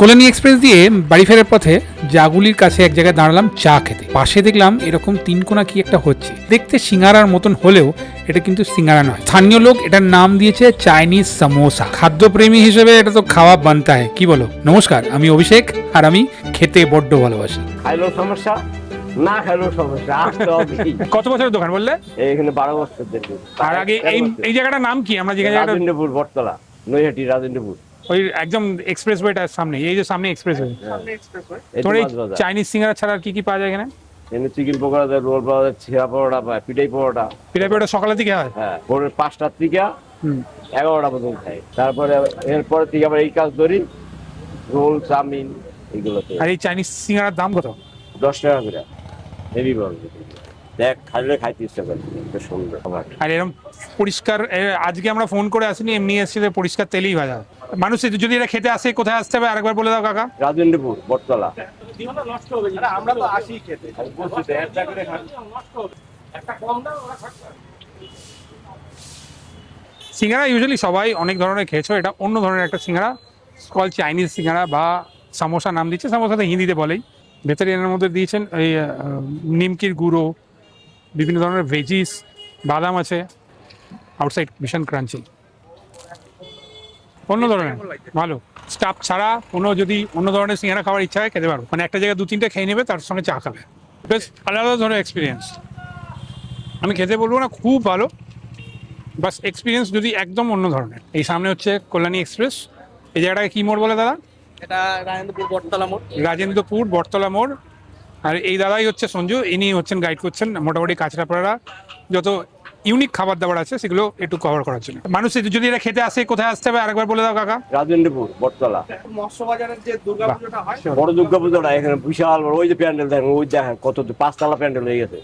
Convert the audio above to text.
Kalyani express দিয়ে বাড়ি ফেরার পথে জাগুলির কাছে এক জায়গায় দাঁড়ালাম চা খেতে। পাশে দেখলাম এরকম তিনকোনা কি একটা হচ্ছে, দেখতে সিঙ্গারার মতন হলেও এটা কিন্তু সিঙ্গারা নয়। স্থানীয় লোক এটার নাম দিয়েছে চাইনিজ সামোসা। খাদ্যপ্রেমী হিসেবে এটা তো খাওয়া বানতা হয়, কি বলো? নমস্কার, আমি অভিষেক আর আমি খেতে বড্ড ভালোবাসি। খাইলেও সমস্যা, না খাইলেও সমস্যা, আসতে হবে। কত বছরের দোকান বললে? এখানে 12 বছর দেখি। আর আগে এই জায়গাটার নাম কি? আমরা যে জায়গাটা রাজেন্দ্রপুর বটতলা, নৈহাটি রাজেন্দ্রপুর। ওই একদম এক্সপ্রেস ওয়েটার সামনে, এই যে সামনে এক্সপ্রেস ওয়ে। তোমার এই চাইনিজ সিঙ্গারা ছাড়া আর কি কি পাওয়া যায় এখানে? এখানে চিকেন পকোড়া দেয়, রোল পাওয়া যায়, ছিয়া পরোটা পায়, পিঠাই পরোটা। পিঠা পিঠা সকালের দিকে হয়? হ্যাঁ, ভোরের 5টার থেকে হুম। 11টা পর্যন্ত খাই। তারপরে এরপরে থেকে আবার এই কাজ ধরি, রোল চাউমিন এগুলোতে। আর এই চাইনিজ সিঙ্গারার দাম কত? 10 টাকা করে হেভি বল। দেখ, খাইলে খাইতে ইচ্ছা করে, খুব সুন্দর খাবার। আর এরকম পরিষ্কার, আজকে আমরা ফোন করে আসিনি, এমনি এসেছিল, পরিষ্কার তেলেই ভাজা। মানুষ যদি এটা খেতে আসে কোথায় আসতে হবে আরেকবার বলে দাও কাকা। রাজেন্দ্রপুর বটতলা। আমরা তো আসি খেতে। সিঙ্গারা ইউজুয়ালি সবাই অনেক ধরনের খেয়েছো, এটা অন্য ধরনের একটা সিঙ্গারা, কল চাইনিজ সিঙ্গারা বা সামোসা নাম দিচ্ছে। সামোসাতে হিন্দিতে বলেই। ভেতরে এর মধ্যে দিয়েছেন এই নিমকির গুঁড়ো, বিভিন্ন ধরনের ভেজিস, বাদাম আছে, আউটসাইড ভীষণ ক্রাঞ্চি, অন্য ধরনের ভালো। স্টাফ ছাড়া যদি অন্য ধরনের সিঙ্গারা খাওয়ার ইচ্ছা হয় খেতে পারবো, মানে একটা জায়গায় 2-3টে খেয়ে নেবে, তার সঙ্গে চা খাবে, বেশ আলাদা ধরনের এক্সপিরিয়েন্স। আমি খেতে বলবো না খুব ভালো, বাস এক্সপিরিয়েন্স যদি একদম অন্য ধরনের। এই সামনে হচ্ছে কল্যাণী এক্সপ্রেস। এই জায়গাটাকে কি মোড় বলে দাদা? এটা রাজেন্দ্রপুর বটতলা মোড়। রাজেন্দ্রপুর বটতলা মোড়। আর এই দাদাই হচ্ছে সঞ্জু, ইনি হচ্ছেন গাইড করছেন মোটামুটি কাঁচরাপাড়া যত ইউনিক খাবার দাবার আছে সেগুলো একটু কভার করার জন্য। মানুষ যদি এটা খেতে আসে কোথায় আসতে হবে আরেকবার বলে দাও কাকা। রাজেন্দ্রপুর বটতলা। মৎস্য বাজারের যে দুর্গাপূজাটা হয়, বড় দুর্গা পুজোটা এখানে বিশাল বড়। ওই যে প্যান্ডেল দেখেন, ওই দেখেন কত 5 তলা প্যান্ডেল হয়ে গেছে।